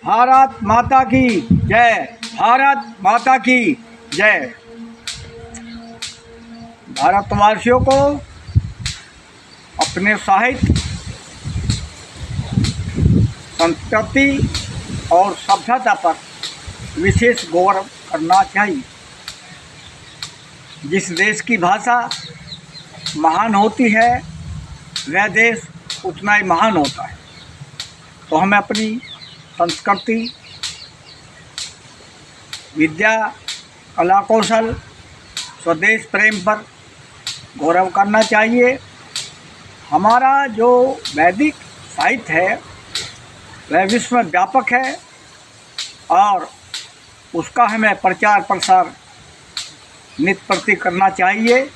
भारत माता की जय। भारत माता की जय। भारतवासियों को अपने साहित्य, संस्कृति और सभ्यता पर विशेष गौरव करना चाहिए। जिस देश की भाषा महान होती है वह देश उतना ही महान होता है। तो हमें अपनी संस्कृति, विद्या, कला कौशल, स्वदेश प्रेम पर गौरव करना चाहिए। हमारा जो वैदिक साहित्य है वह विश्व व्यापक है और उसका हमें प्रचार प्रसार नित प्रति करना चाहिए।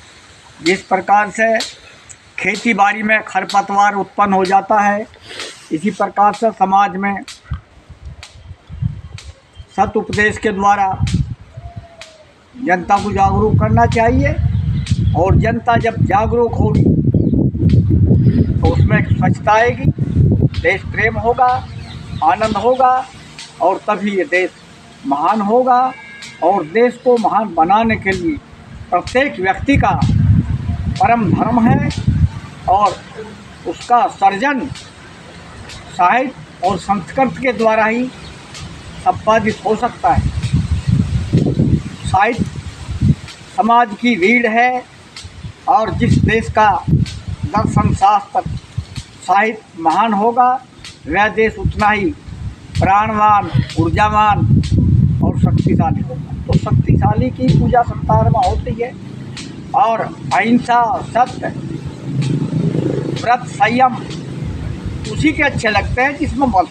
जिस प्रकार से खेती बाड़ी में खरपतवार उत्पन्न हो जाता है, इसी प्रकार से समाज में सत उपदेश के द्वारा जनता को जागरूक करना चाहिए। और जनता जब जागरूक होगी तो उसमें स्वच्छता आएगी, देश प्रेम होगा, आनंद होगा और तभी ये देश महान होगा। और देश को महान बनाने के लिए प्रत्येक व्यक्ति का परम धर्म है और उसका सर्जन साहित्य और संस्कृति के द्वारा ही संपादित हो सकता है। साहित्य समाज की रीढ़ है और जिस देश का दर्शन शास्त्र साहित्य महान होगा वह देश उतना ही प्राणवान, ऊर्जावान और शक्तिशाली होगा। तो शक्तिशाली की पूजा संसार में होती है और अहिंसा, सत्य, व्रत, संयम उसी के अच्छे लगते हैं जिसमें बल।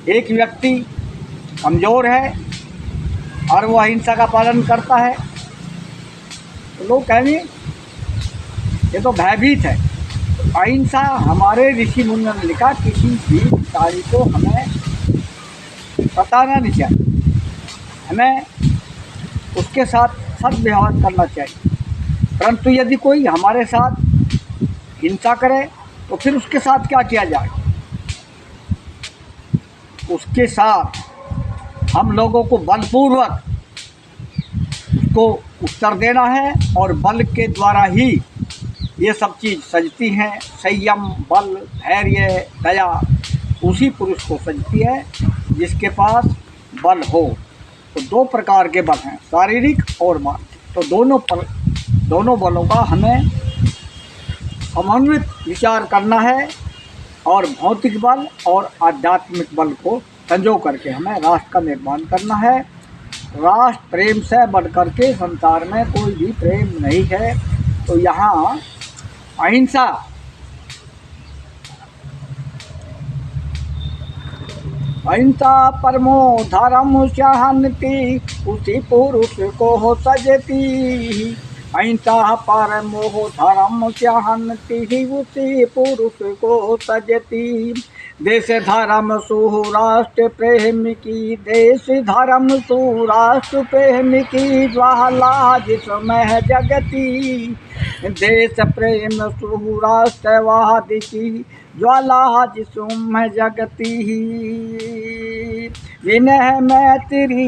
एक व्यक्ति कमज़ोर है और वो अहिंसा का पालन करता है तो लोग कहेंगे ये तो भयभीत है। अहिंसा हमारे ऋषि मुनियों ने लिखा, किसी भी कार्य को हमें बताना नहीं चाहिए, हमें उसके साथ सद्व्यवहार करना चाहिए। परंतु यदि कोई हमारे साथ हिंसा करे तो फिर उसके साथ क्या किया जाए? उसके साथ हम लोगों को बलपूर्वक उसको उत्तर देना है और बल के द्वारा ही ये सब चीज़ सजती हैं। संयम, बल, धैर्य, दया उसी पुरुष को सजती है जिसके पास बल हो। तो दो प्रकार के बल हैं, शारीरिक और मानसिक। तो दोनों बलों का हमें समन्वित विचार करना है और भौतिक बल और आध्यात्मिक बल को संजो करके हमें राष्ट्र का निर्माण करना है। राष्ट्र प्रेम से बढ़ कर के संसार में कोई भी प्रेम नहीं है। तो यहाँ अहिंसा परमो धर्म शांति उसी पुरुष को हो सजती। अहिंसा परमो धर्म शांति उसी पुरुष को सजती। देश धर्म सुराष्ट्र प्रेम की, देश धर्म सुराष्ट्र प्रेम की ज्वाला जिसमें जगती। देश प्रेम सुराष्ट्रवाद की ज्वाला जिसमें जगती। विनय मैत्री,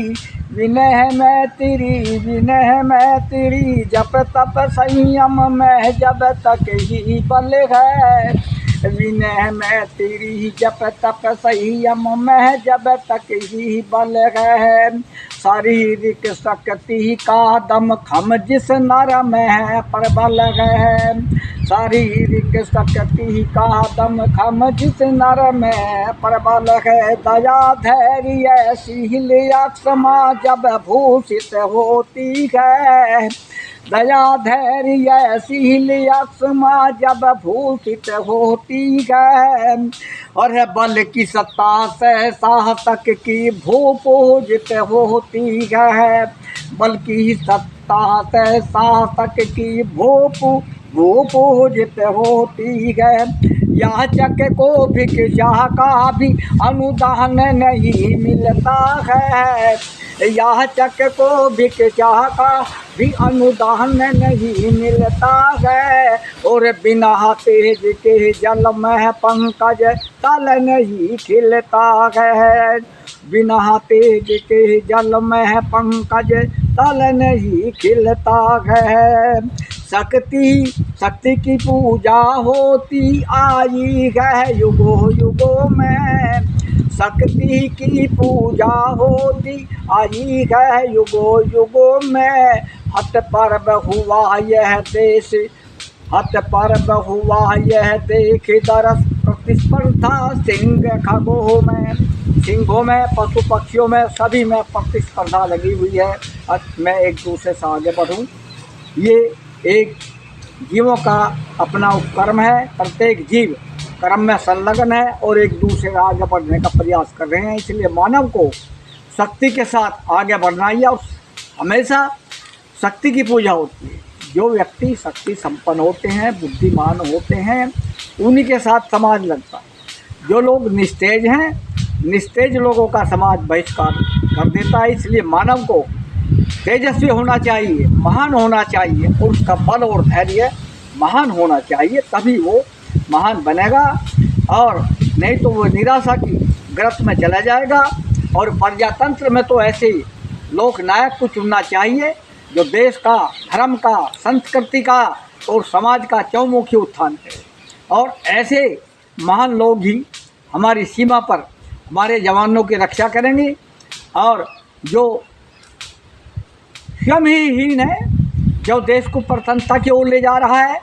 विनय मैत्री, विनय मैत्री जप तप संयम में जब तक ही बल है। विनय मैत्री जप तप संयम में जब तक ही बल है। शारीरिक शक्ति का दम खम जिस नर में प्रबल है। शारीरिक शक्ति का दम खम जिस नर में प्रबल है। दया धैर्य शील क्षमा जब भूषित होती है। दया धैर्य शील क्षमा जब भूषित होती है। और बल की सत्ता से साहसक की भू पूजित होती है। बल की सत्ता से साहसक की भू पूजित होती है। यह चक्र को भिख चाह का भी अनुदान नहीं मिलता है। यह चक्र को भिख चाह का भी अनुदान नहीं मिलता है। और बिना तेज के जल में पंकज तल नहीं खिलता है। बिना तेज के जल में पंकज तल नहीं खिलता है। शक्ति की पूजा होती आई है युगों युगों में। शक्ति की पूजा होती आई है युगों युगों में। हत पर्व हुआ यह देश, हत पर्व हुआ यह देख दरस प्रतिस्पर्धा सिंह खगों में। सिंहों में, पशु पक्षियों में, सभी में प्रतिस्पर्धा लगी हुई है। मैं एक दूसरे से आगे बढ़ूं, ये एक जीवों का अपना उपक्रम है। प्रत्येक जीव कर्म में संलग्न है और एक दूसरे से आगे बढ़ने का प्रयास कर रहे हैं। इसलिए मानव को शक्ति के साथ आगे बढ़ना ही है और हमेशा शक्ति की पूजा होती है। जो व्यक्ति शक्ति संपन्न होते हैं, बुद्धिमान होते हैं, उन्हीं के साथ समाज लगता है। जो लोग निस्तेज हैं, निस्तेज लोगों का समाज बहिष्कार कर देता है। इसलिए मानव को तेजस्वी होना चाहिए, महान होना चाहिए और उसका बल और धैर्य महान होना चाहिए, तभी वो महान बनेगा। और नहीं तो वो निराशा की ग्रस्त में चला जाएगा। और प्रजातंत्र में तो ऐसे ही लोकनायक को चुनना चाहिए जो देश का, धर्म का, संस्कृति का और समाज का चौमुखी उत्थान करे। और ऐसे महान लोग ही हमारी सीमा पर हमारे जवानों की रक्षा करेंगे। और जो स्वयं ही हीन है, जो देश को प्रसन्नता की ओर ले जा रहा है,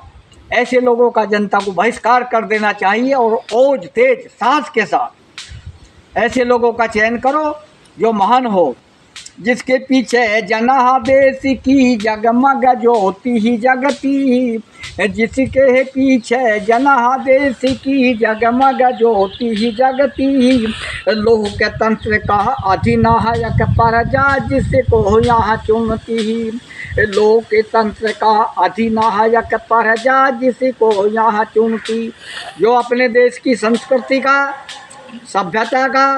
ऐसे लोगों का जनता को बहिष्कार कर देना चाहिए। और ओज तेज साहस के साथ ऐसे लोगों का चयन करो जो महान हो, जिसके पीछे जनादेश की जगमग ज्योति ही जगती। जिसके पीछे जनादेश की जगमग ज्योति ही जगती। लोक तंत्र का अधिनायक प्रजा जिसको यहाँ चुनती। लोक तंत्र का अधिनायक प्रजा जिसको यहाँ चुनती। जो अपने देश की संस्कृति का, सभ्यता का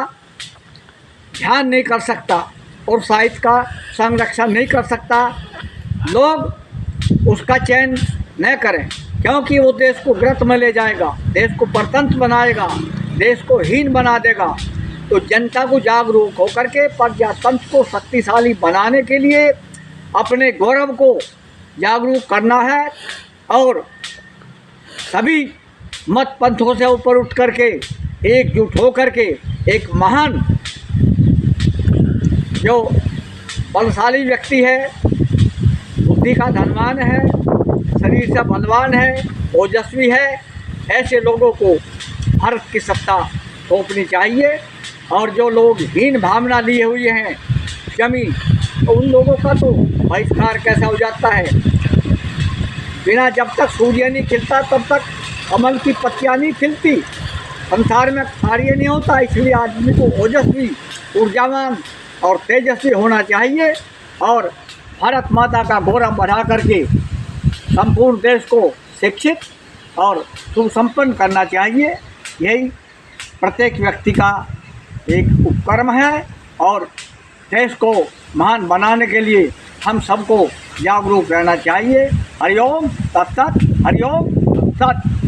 ध्यान नहीं कर सकता और साहित्य का संरक्षण नहीं कर सकता, लोग उसका चयन न करें, क्योंकि वो देश को ग्रत में ले जाएगा, देश को परतंत्र बनाएगा, देश को हीन बना देगा। तो जनता को जागरूक होकर के प्रजातंत्र को शक्तिशाली बनाने के लिए अपने गौरव को जागरूक करना है। और सभी मत पंथों से ऊपर उठ करके एकजुट हो करके एक महान, जो बलशाली व्यक्ति है, बुद्धि का धनवान है, शरीर से बलवान है, ओजस्वी है, ऐसे लोगों को भारत की सत्ता सौंपनी चाहिए। और जो लोग हीन भावना लिए हुए हैं जमीन, तो उन लोगों का तो बहिष्कार कैसा हो जाता है। बिना जब तक सूर्य नहीं खिलता तब तक कमल की पत्तियाँ नहीं खिलती, संसार में कार्य नहीं होता। इसलिए आदमी को ओजस्वी, ऊर्जावान और तेजस्वी होना चाहिए और भारत माता का गौरव बढ़ा करके संपूर्ण देश को शिक्षित और सुसंपन्न करना चाहिए। यही प्रत्येक व्यक्ति का एक उपक्रम है और देश को महान बनाने के लिए हम सबको जागरूक रहना चाहिए। हरिओम तत्सत, हरिओम तत्सत।